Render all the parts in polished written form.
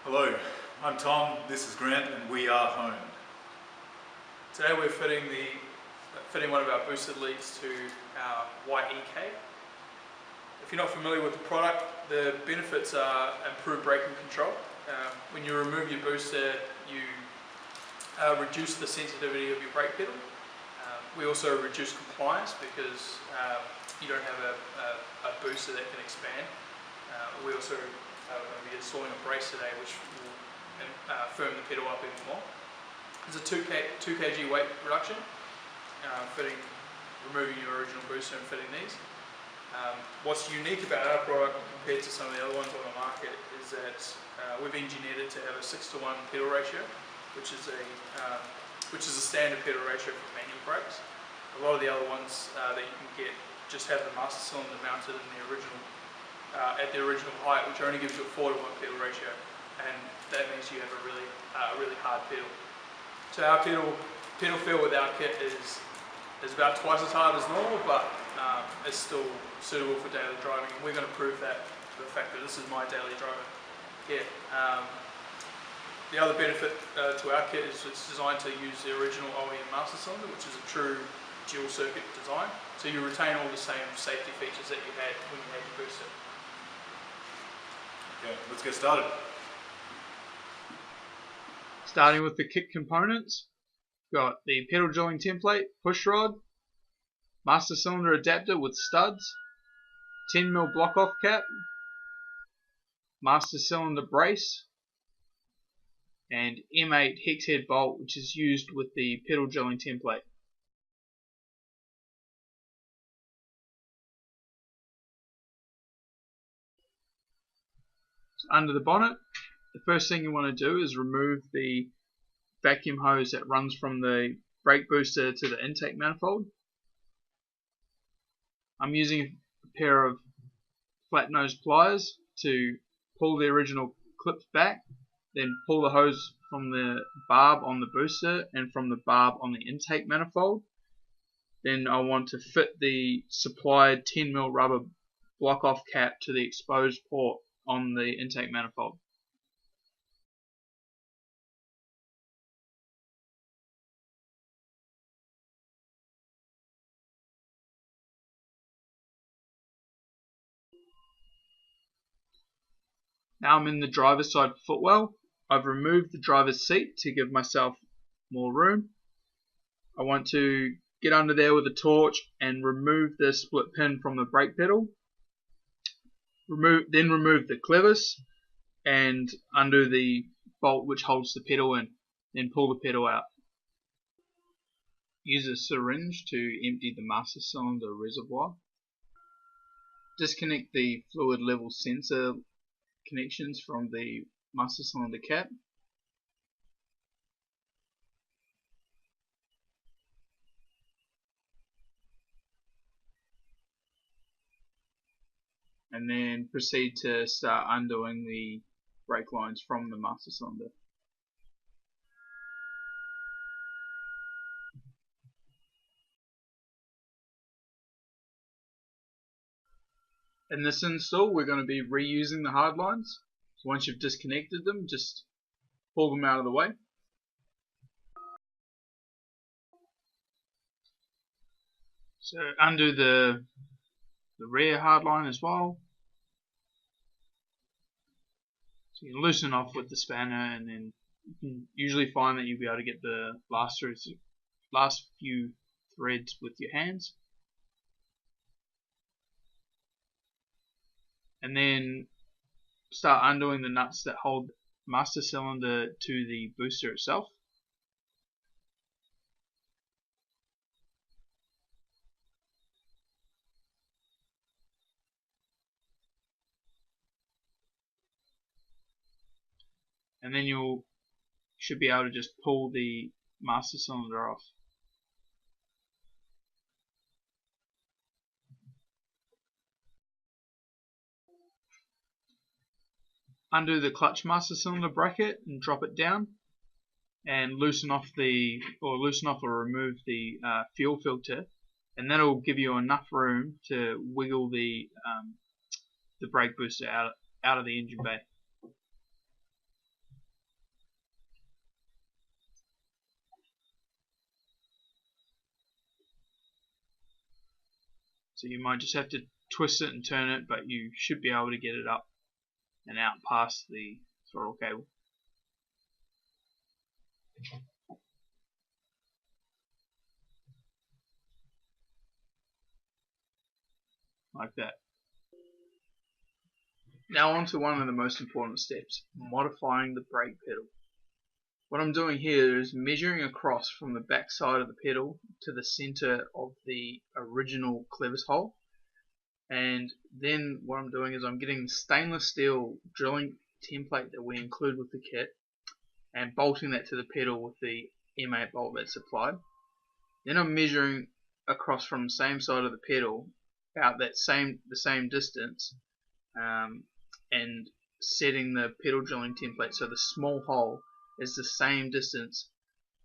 Hello, I'm Tom, this is Grant, and we are honed. Today we're fitting one of our boosted leads to our white EK. If you're not familiar with the product, the benefits are improved braking control. When you remove your booster, you reduce the sensitivity of your brake pedal. We also reduce compliance because you don't have a booster that can expand. We also are going to be installing a brace today which will firm the pedal up even more. There's a 2 kg weight reduction, removing your original booster and fitting these. What's unique about our product compared to some of the other ones on the market is that we've engineered it to have a 6:1 pedal ratio, which is a standard pedal ratio for manual brakes. A lot of the other ones that you can get just have the master cylinder mounted in the original at the original height, which only gives you a 4:1 pedal ratio, and that means you have a really hard pedal. So our pedal feel with our kit is about twice as hard as normal, but it's still suitable for daily driving, and we're going to prove that to the fact that this is my daily driving kit. The other benefit to our kit is it's designed to use the original OEM master cylinder, which is a true dual circuit design, so you retain all the same safety features that you had when you had your booster. Okay, let's get started. Starting with the kit components, got the pedal drilling template, push rod, master cylinder adapter with studs, 10mm block off cap, master cylinder brace, and M8 hex head bolt, which is used with the pedal drilling template. So under the bonnet, the first thing you want to do is remove the vacuum hose that runs from the brake booster to the intake manifold. I'm using a pair of flat nose pliers to pull the original clips back, then pull the hose from the barb on the booster and from the barb on the intake manifold. Then I want to fit the supplied 10mm rubber block off cap to the exposed port on the intake manifold. Now I'm in the driver's side footwell. I've removed the driver's seat to give myself more room. I want to get under there with a torch and remove the split pin from the brake pedal. Then remove the clevis and undo the bolt which holds the pedal in. Then pull the pedal out. Use a syringe to empty the master cylinder reservoir. Disconnect the fluid level sensor connections from the master cylinder cap. And then proceed to start undoing the brake lines from the master cylinder. In this install, we're going to be reusing the hard lines. So once you've disconnected them, just pull them out of the way. So undo the rear hard line as well. So you can loosen off with the spanner, and then you can usually find that you'll be able to get the last few threads with your hands. And then start undoing the nuts that hold the master cylinder to the booster itself. And then you should be able to just pull the master cylinder off. Undo the clutch master cylinder bracket and drop it down, and loosen off or remove the fuel filter, and that'll give you enough room to wiggle the brake booster out of the engine bay. So you might just have to twist it and turn it, but you should be able to get it up and out past the throttle cable. Like that. Now on to one of the most important steps, modifying the brake pedal. What I'm doing here is measuring across from the back side of the pedal to the center of the original clevis hole, and then what I'm doing is I'm getting the stainless steel drilling template that we include with the kit and bolting that to the pedal with the M8 bolt that's supplied. Then I'm measuring across from the same side of the pedal out the same distance, and setting the pedal drilling template so the small hole is the same distance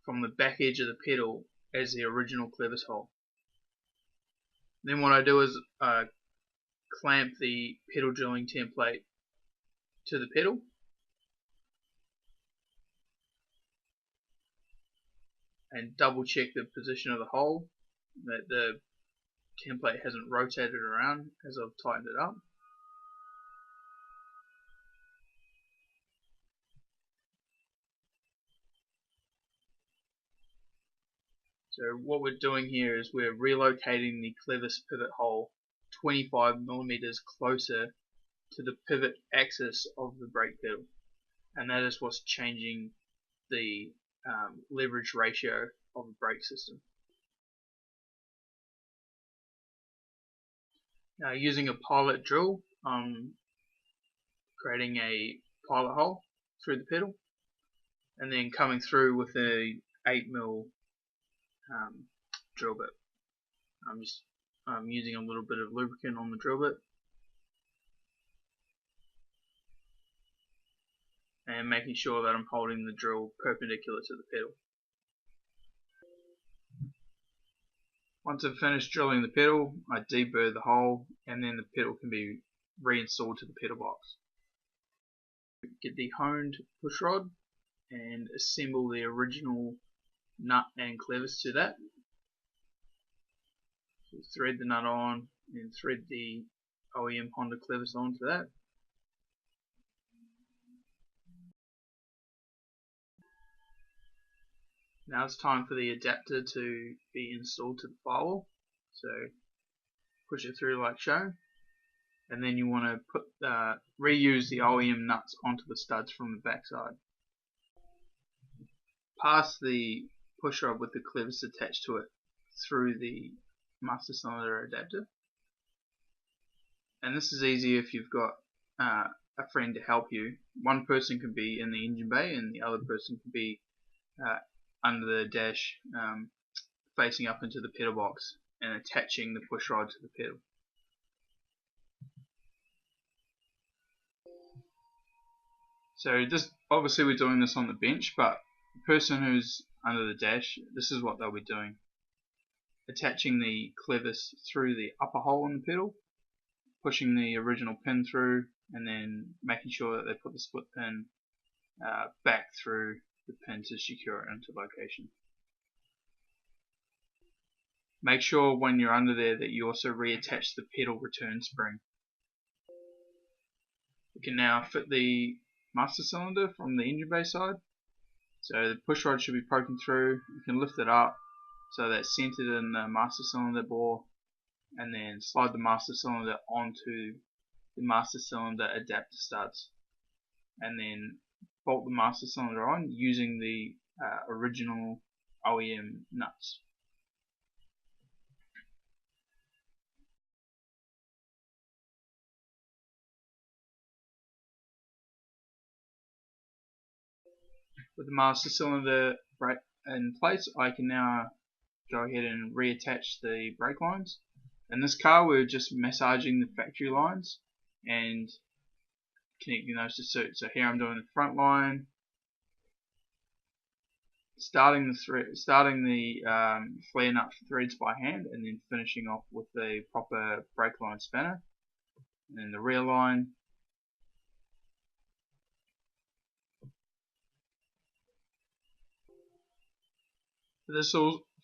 from the back edge of the pedal as the original clevis hole. Then what I do is clamp the pedal drilling template to the pedal, and double check the position of the hole, that the template hasn't rotated around as I've tightened it up. So what we're doing here is we're relocating the clevis pivot hole 25mm closer to the pivot axis of the brake pedal, and that is what's changing the leverage ratio of the brake system. Now, using a pilot drill, I'm creating a pilot hole through the pedal and then coming through with a 8mm drill bit. I'm just using a little bit of lubricant on the drill bit and making sure that I'm holding the drill perpendicular to the pedal. Once I've finished drilling the pedal, I deburr the hole, and then the pedal can be reinstalled to the pedal box. Get the honed pushrod and assemble the original nut and clevis to that. So thread the nut on and thread the OEM Honda clevis onto that. Now it's time for the adapter to be installed to the firewall. So push it through like shown, and then you want to reuse the OEM nuts onto the studs from the backside. Pass the pushrod with the clevis attached to it through the master cylinder adapter. And this is easy if you've got a friend to help you. One person can be in the engine bay and the other person can be under the dash, facing up into the pedal box and attaching the pushrod to the pedal. So this, obviously we're doing this on the bench, but the person who's under the dash, this is what they'll be doing. Attaching the clevis through the upper hole in the pedal, pushing the original pin through, and then making sure that they put the split pin back through the pin to secure it into location. Make sure when you're under there that you also reattach the pedal return spring. We can now fit the master cylinder from the engine bay side. So the pushrod should be poking through. You can lift it up so that's centered in the master cylinder bore, and then slide the master cylinder onto the master cylinder adapter studs, and then bolt the master cylinder on using the original OEM nuts. With the master cylinder in place, I can now go ahead and reattach the brake lines. In this car, we're just massaging the factory lines and connecting those to suit. So here I'm doing the front line, starting the flare nut threads by hand, and then finishing off with the proper brake line spanner, and then the rear line.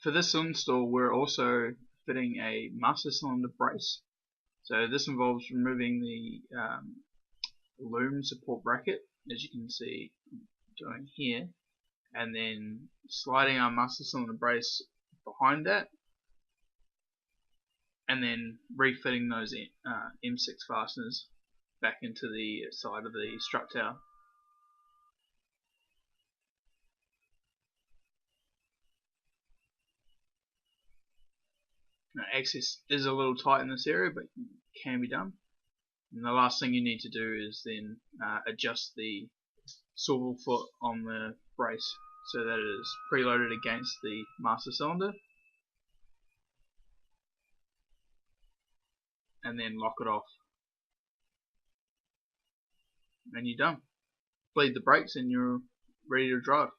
For this install, we're also fitting a master cylinder brace. So this involves removing the loom support bracket, as you can see doing here, and then sliding our master cylinder brace behind that, and then refitting those M6 fasteners back into the side of the strut tower. Now, access is a little tight in this area, but can be done. And the last thing you need to do is then adjust the swivel foot on the brace so that it is preloaded against the master cylinder, and then lock it off, and you're done. Bleed the brakes and you're ready to drive.